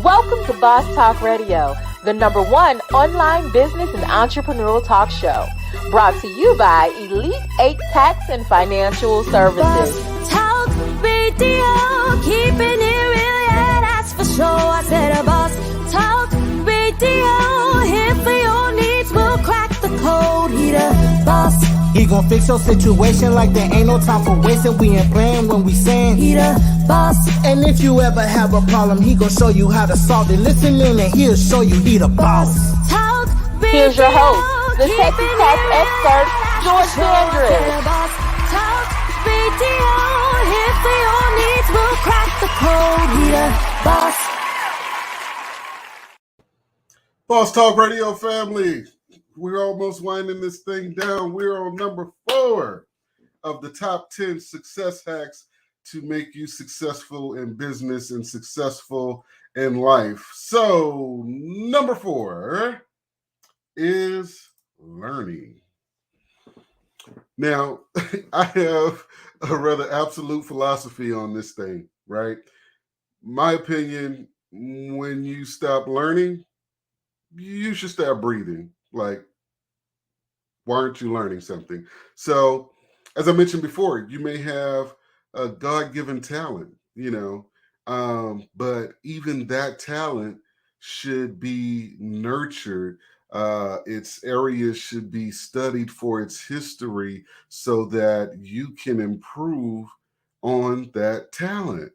Welcome to Boss Talk Radio, the #1 online business and entrepreneurial talk show. Brought to you by Elite 8 Tax and Financial Services. Boss Talk Radio, keeping it real, yeah, that's for sure. I said a Boss Talk Radio, here for your needs, we'll crack the code. He the boss. He gon' fix your situation like there ain't no time for wasting. We ain't playing when we saying He the boss. And if you ever have a problem, he gon' show you how to solve it. Listen in and he'll show you he the boss. Talk Here's your host, the Texas tax expert, George Dandridge. Boss Talk Radio, here for your needs, we'll crack the code. He the boss. Boss Talk Radio family, we're almost winding this thing down. We're on number 4 of the top 10 success hacks to make you successful in business and successful in life. So, number 4 is learning. Now, I have a rather absolute philosophy on this thing, right? My opinion, when you stop learning, you should start breathing. Like, why aren't you learning something? So, as I mentioned before, you may have a God-given talent, but even that talent should be nurtured. Its areas should be studied for its history so that you can improve on that talent.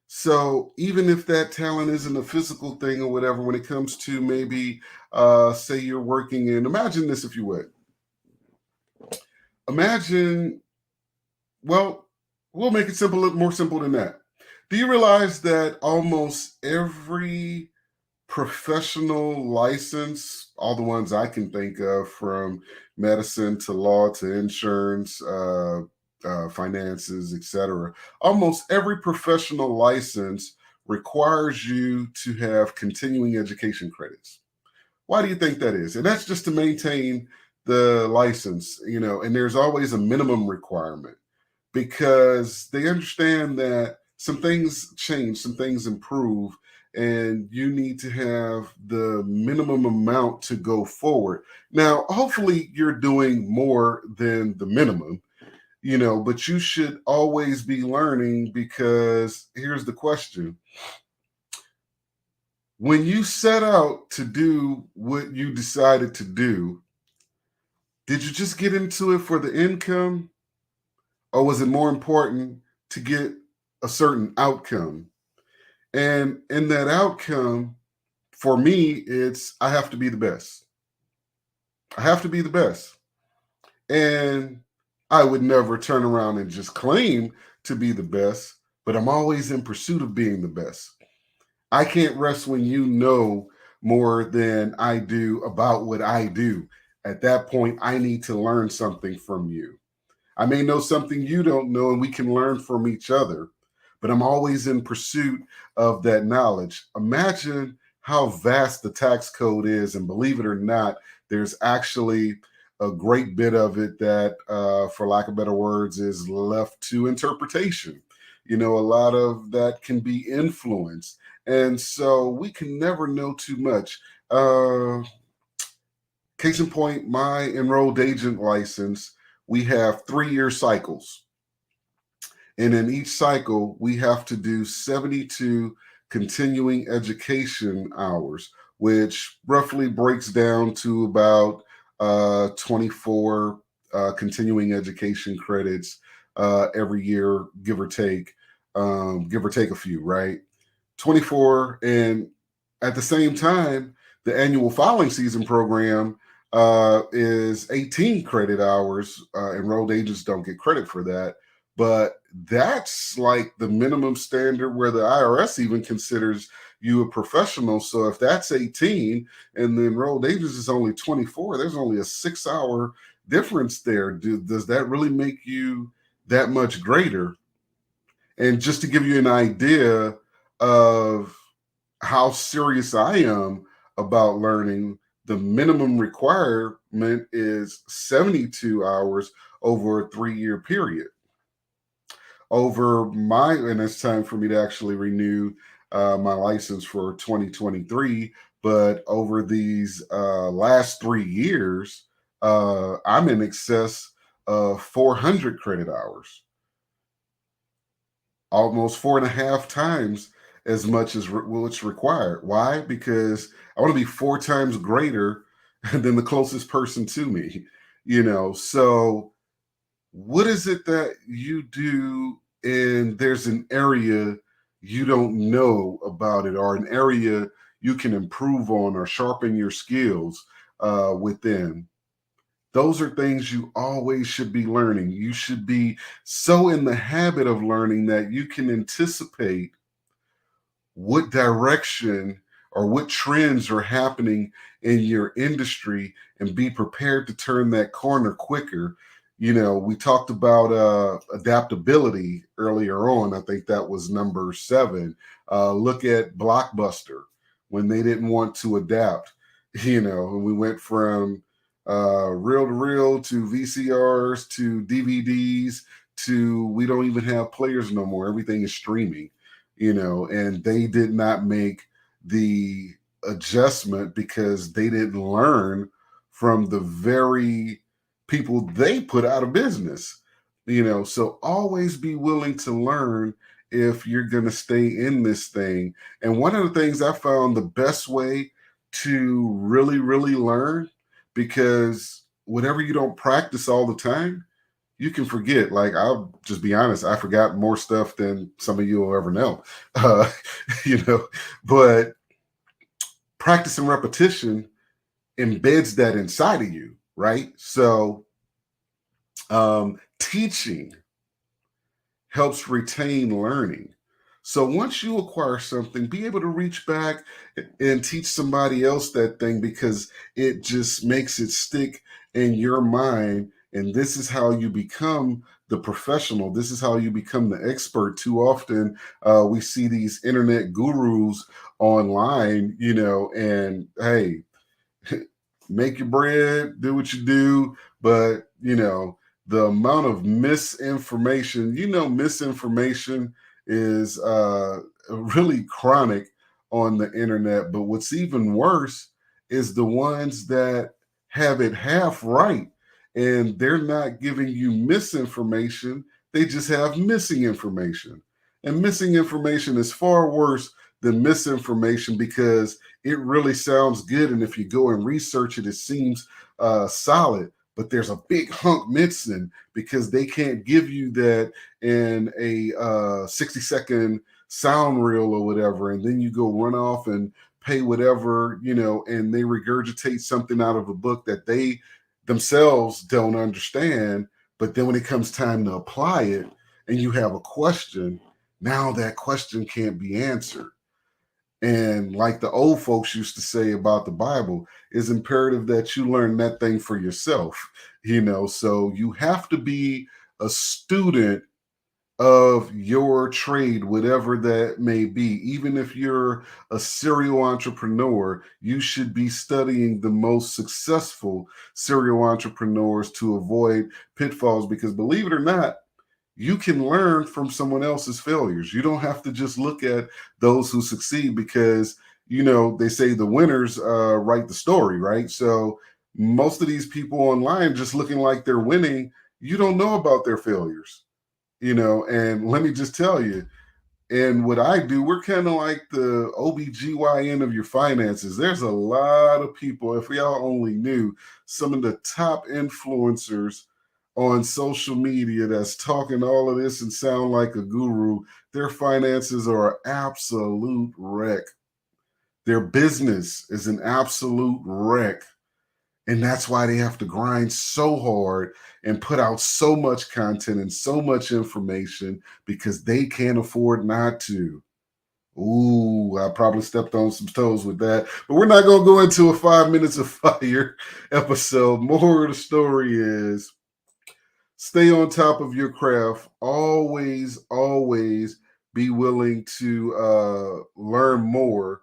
So even if that talent isn't a physical thing or whatever, when it comes to maybe, say you're working in, imagine this if you would. Imagine, well, we'll make it simple, more simple than that. Do you realize that almost every professional license, all the ones I can think of, from medicine to law to insurance, finances, etc., almost every professional license requires you to have continuing education credits? Why do you think that is? And that's just to maintain the license, and there's always a minimum requirement because they understand that some things change, some things improve, and you need to have the minimum amount to go forward. Now, hopefully you're doing more than the minimum, but you should always be learning, because here's the question. When you set out to do what you decided to do, did you just get into it for the income, or was it more important to get a certain outcome? And in that outcome, for me, it's I have to be the best. I have to be the best. And I would never turn around and just claim to be the best, but I'm always in pursuit of being the best. I can't rest when you know more than I do about what I do. At that point, I need to learn something from you. I may know something you don't know, and we can learn from each other, but I'm always in pursuit of that knowledge. Imagine how vast the tax code is, and believe it or not, there's actually a great bit of it that, for lack of better words, is left to interpretation. A lot of that can be influenced. And so we can never know too much. Case in point, my enrolled agent license, we have 3-year cycles. And in each cycle, we have to do 72 continuing education hours, which roughly breaks down to about 24 continuing education credits every year, give or take a few, right? 24. And at the same time, the annual filing season program is 18 credit hours. Enrolled agents don't get credit for that, but that's like the minimum standard where the IRS even considers you a professional. So if that's 18 and the enrolled agents is only 24, there's only a 6-hour difference there. Does that really make you that much greater? And just to give you an idea of how serious I am about learning, the minimum requirement is 72 hours over a 3-year period. And it's time for me to actually renew my license for 2023, but over these last 3 years, I'm in excess of 400 credit hours, almost 4.5 times as much as what's required. Why? Because I want to be 4 times greater than the closest person to me, So what is it that you do, and there's an area you don't know about it, or an area you can improve on or sharpen your skills within? Those are things you always should be learning. You should be so in the habit of learning that you can anticipate what direction or what trends are happening in your industry and be prepared to turn that corner quicker. We talked about adaptability earlier on. I think that was number 7. Look at Blockbuster when they didn't want to adapt, and we went from reel to reel to VCRs to DVDs to we don't even have players no more. Everything is streaming, and they did not make the adjustment because they didn't learn from the very people they put out of business. So always be willing to learn if you're going to stay in this thing. And one of the things I found, the best way to really, really learn, because whatever you don't practice all the time, you can forget. Like, I'll just be honest, I forgot more stuff than some of you will ever know. Uh, but practice and repetition embeds that inside of you, right? So teaching helps retain learning. So once you acquire something, be able to reach back and teach somebody else that thing, because it just makes it stick in your mind. And this is how you become the professional. This is how you become the expert. Too often we see these internet gurus online, and hey, make your bread, do what you do. But, the amount of misinformation, misinformation is really chronic on the internet. But what's even worse is the ones that have it half right, and they're not giving you misinformation. They just have missing information. And missing information is far worse than misinformation, because it really sounds good. And if you go and research it, it seems solid. But there's a big hunk missing because they can't give you that in a 60-second sound reel or whatever. And then you go run off and pay whatever, and they regurgitate something out of a book that they themselves don't understand. But then when it comes time to apply it and you have a question, now that question can't be answered. And like the old folks used to say about the Bible, it's imperative that you learn that thing for yourself, so you have to be a student of your trade, whatever that may be. Even if you're a serial entrepreneur, you should be studying the most successful serial entrepreneurs to avoid pitfalls, because believe it or not, you can learn from someone else's failures. You don't have to just look at those who succeed, because, they say the winners write the story, right? So most of these people online just looking like they're winning, you don't know about their failures, and let me just tell you, and what I do, we're kind of like the OBGYN of your finances. There's a lot of people, if y'all only knew, some of the top influencers on social media that's talking all of this and sound like a guru, their finances are an absolute wreck. Their business is an absolute wreck. And that's why they have to grind so hard and put out so much content and so much information, because they can't afford not to. Ooh, I probably stepped on some toes with that. But we're not going to go into a 5 minutes of fire episode. More of the story is stay on top of your craft. Always, always be willing to learn more.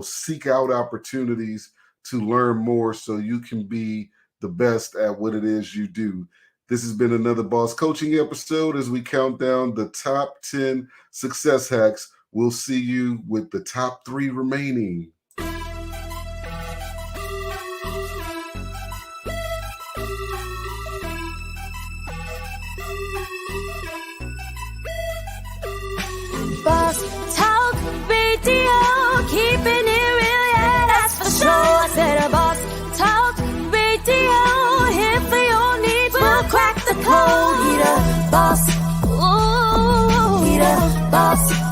Seek out opportunities to learn more so you can be the best at what it is you do. This has been another Boss Coaching episode as we count down the top 10 success hacks We'll see you with the top 3 remaining. Boss Talk Radio, keeping it real, yeah, that's for sure. I said a Boss Talk Radio, here for your needs, we'll crack the code. He the boss, ooh, he the boss.